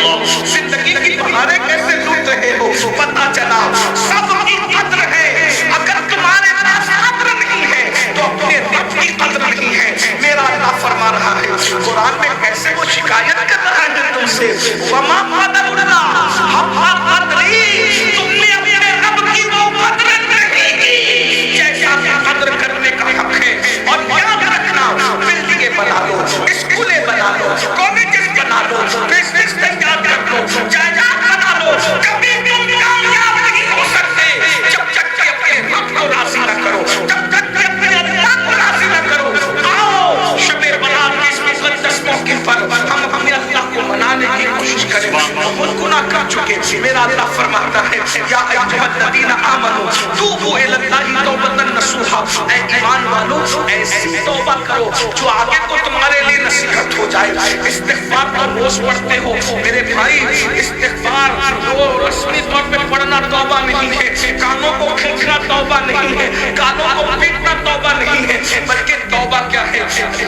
रहे हो, जिंदगी की बहारें कैसे लूट रहे हो। पता चला सब की कद्र है, अगर तुम्हारे पास कद्र नहीं है तो अपने रब की कद्र नहीं है। मेरा अल्लाह फरमा रहा है कुरान में, कैसे वो शिकायत कर रहा है तुमसे, वमा कदरुल्लाह हक़ क़द्री, तुमने अपने रब की वो कद्र नहीं की जैसा कद्र करने का हक है। और याद रखना, बिल्डिंगें बना लो, स्कूलें बना लो, कॉलेजेस बना लो, बिजनेस तैयार कर लो, जायदाद बना लो, कभी तुम कामयाब नहीं हो सकते जब तक कि अपने रब को राज़ी न करो, जब तक कि अपने अल्लाह को राज़ी न करो। आओ शब-ए बारात के इस मुक़द्दस मौके पर हम अपने अल्लाह को मनाने की कोशिश करें। बहुत गुनाह कर चुके, मेरा अल्लाह फरमाता है या अय्युहल्लज़ीना आमनू तूबू इलल्लाहि तौबतन नसूहा, ऐ ईमान वालो ऐसी तौबा करो जो आगे को तुम्हारे लिए नसीहत हो जाए। इस्तिग़फ़ार को रोज पढ़ते हो मेरे भाई, इस्तिग़फ़ार रोज रस्मी तौर पे पढ़ना तौबा नहीं है, कानों को खींचना तौबा नहीं है, कानों को पीटना तौबा नहीं है, बल्कि तौबा क्या है,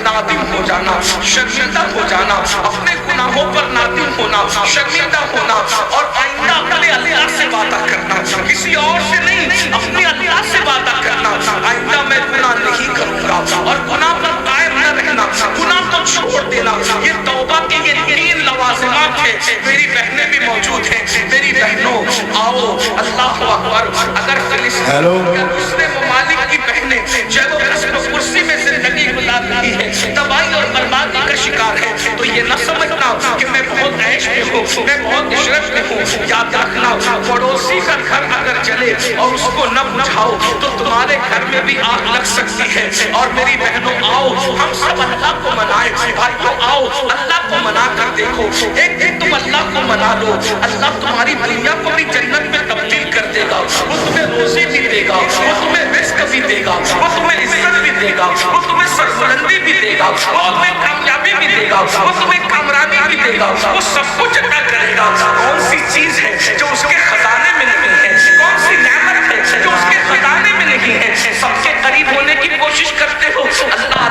नादिम हो जाना, शर्मिंदा हो जाना, अपने गुनाहों पर नादिम होना, शर्मिंदा होना और आइंदा अपने अल्लाह से वादा करना, किसी और से नहीं, अपने अल्लाह से वादा करना, आइंदा मैं गुनाह नहीं करूंगा और गुनाह पर कायम न रहना, गुनाह को छोड़ देना। ये तौबा के ये 3 लवाज़िमात हैं। मेरी बहनें भी मौजूद हैं, मेरी बहनों आओ, अल्लाह अकबर। अगर दूसरे ममालिक की बहनें जब कुर्सी में जिंदगी गुजार रही है, तबाही और बर्बादी का शिकार है, तो ये न समझना कि मैं बहुत ऐश में हूँ, मैं बहुत इशरत में हूँ। याद रखना, पड़ोसी का घर अगर जले और उसको न बुझाओ तो तुम्हारे घर में भी आग लग सकती है। और मेरी बहनों आओ, हम सब अल्लाह को मनाएं। भाइयों आओ, अल्लाह को मना कर देखो। एक दिन तुम अल्लाह को मना लो, अल्लाह तुम्हारी दुनिया को भी जन्नत में तब्दील कर देगा। वो तुम्हें रोज़ी भी देगा, वो तुम्हें रिस्क भी देगा, वो तुम्हें इज्जत भी देगा, वो तुम्हें सरबुलंदी भी देगा, वो तुम्हें कामयाबी भी देगा, वो तुम्हें कामरानी भी देगा, वो सब कुछ अता करेगा। कौन सी चीज है जो उसके खजाने में नहीं है, कौन सी नेमत है जो उसके खजाने में नहीं है। सबके करीब होने की कोशिश करते हो, अल्लाह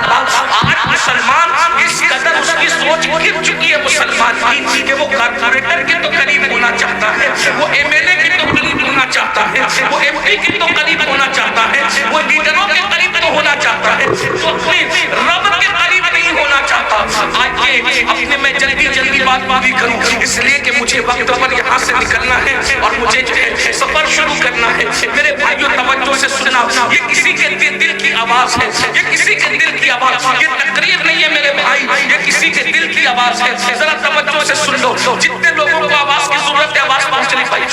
आज मुसलमान इस कदर उसकी सोच गिर चुकी है मुसलमान की कि वो कारपोरेटर के तो करीब होना चाहता है, वो एमएलए के तो करीब होना चाहता है, वो एमपी के तो करीब होना चाहता है, वो लीडरों के करीब तो होना चाहता है, तो अपने रब के करीब नहीं होना चाहता। आज ये अपने मैं जल्दी बात पूरी करूं, इसलिए कि मुझे वक्त पर यहाँ से निकलना है और मुझे जो है सफर शुरू करना है। मेरे भाइयों तवज्जो से सुनना, ये किसी के दिल की आवाज है, ये किसी के दिल की आवाज, ये तकरीर नहीं है मेरे भाई, ये किसी के दिल की आवाज है। जरा तवज्जो से सुन लो, जितने लोगों को आवाज की जरूरत है आवाज पहुंच चली भाई,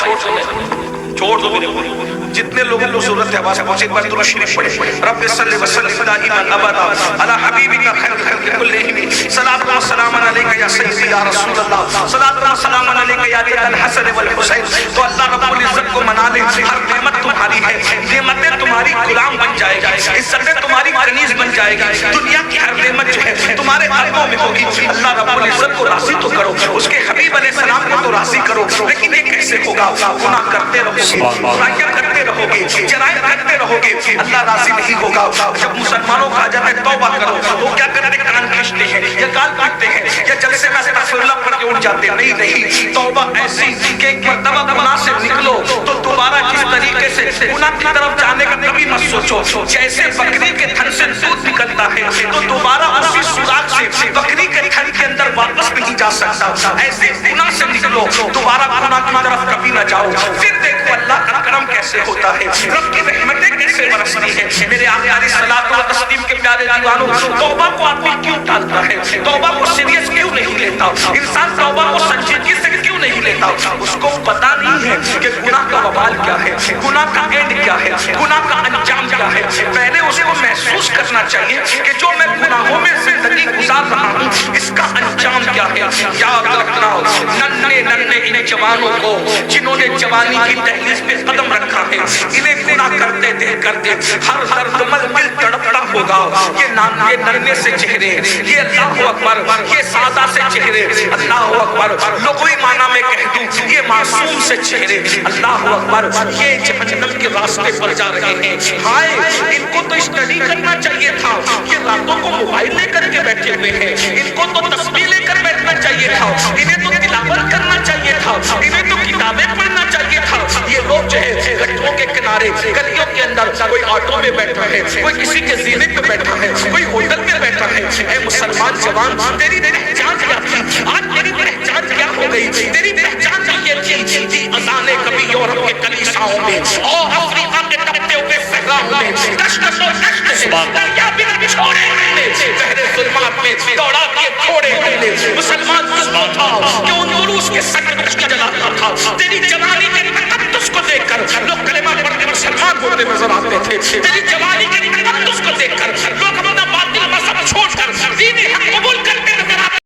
छोड़ दो मेरे को। जितने लोगों को जरूरत है आवाज पहुंचे, एक बार दुरूद शरीफ पढ़े। रब्बि सल्लि व सल्लिम दाइमन अबदा अला हबीबिका खैरुल खल्क़ि कुल्लिहिम, सलातु व सलामुन अलैका या सय्यदी या रसूल अल्लाह, सलातु व सलामुन अलैका या अल हसन वल हुसैन। तो अल्लाह रब्बुल इज्जत को मना ले, हर नेमत तुम्हारी है, नेमतें तुम्हारी गुलाम बन जाएगी, इज्जतें तुम्हारी कनीज बन जाएगी, दुनिया की हर नेमत जो है तुम्हारे कदमों में होगी। अल्लाह रब्बुल इज्जत को राज़ी तो करो, उसके हबीब अलैहिस्सलाम को तो राज़ी करो, लेकिन ये कैसे होगा? गुनाह करते रहोगे, बुराइयां करते रहोगे, जराइम करते रहोगे, अल्लाह राजी नहीं होगा। जब मुसलमानों का जब तौबा करो तो क्या करते हैं? कान खींचते हैं या गाल काटते हैं या जलसे में अस्तगफिरुल्लाह पढ़ के उठ जाते हैं। नहीं, तौबा ऐसी कि एक मर्तबा गुनाह से निकलो तो दोबारा जिस तरीके से गुनाह की तरफ जाने का कभी मत सोचो। जैसे बकरी के थन से दूध निकलता है तो दोबारा उसी सुराग से बकरी के थन के अंदर वापस नहीं जा सकता, ऐसे गुनाह से निकलो, दोबारा गुनाह की तरफ कभी ना जाओ। फिर देखो अल्लाह का करम कैसे होता है, रब की रहमतें कैसे बरसती है। मेरे आका अलैहिस्सलातु व तस्लीम के प्यारे दीवानों, तौबा को आदमी क्यों टालता है? तौबा को सीरियस क्यों नहीं लेता? इंसान तौबा को संजीदगी से क्यों नहीं लेता? उसको पता नहीं है कि गुनाह का वबाल क्या है, गुनाह का एंड क्या है, गुनाह का अंजाम क्या है। पहले उसको महसूस करना चाहिए कि जो मैं गुनाहों में जिंदगी गुजार रहा हूँ इसका अंजाम क्या है। याद रखना, नन्हे इन जवानों को जिन्होंने जवानी की दहलीज पे कदम रखा है, इन्हें गुनाह करते देख करते हर दर्दमल दिल तड़पता होगा। ये नन्हे से चेहरे, ये अल्लाह अकबर, ये सादा से चेहरे, अल्लाह अकबर, लुग़वी माना में कह दूं ये मासूम से चेहरे, अल्लाह अकबर, ये जहन्नम के रास्ते पर जा रहे हैं। हाय, इनको तो स्टडी करना चाहिए था, ये रातों को मोबाइल लेकर के बैठे हुए हैं। इनको तो तस्बीह लेकर बैठना चाहिए था, इन्हें तो तिलावत करना پہ بیٹھا ہے، کوئی کسی کے زینے پہ بیٹھا ہے، کوئی ہوٹل میں بیٹھا ہے۔ اے مسلمان جوان، تیری پہچان کیا تھی؟ آج تیری پہچان کیا ہو گئی؟ تیری پہچان یہ تھی اذانیں کبھی یورپ کے کلیساؤں میں اور افریقہ کے تپتے ہوئے صحراؤں میں، کشمکش و نشت سے دریا بھی نہ چھوڑے ہم نے، بحر ظلمات میں دوڑا دیے چھوڑے ہم نے۔ مسلمان کیوں تھا کہ ان دروس کے سکرش کا جلاتا تھا؟ تیری جوانی کے تقدس کو دیکھ کر لوگ کلمہ پڑھ کے مسلمان ہوتے نظر آتے تھے، تیری جوانی کے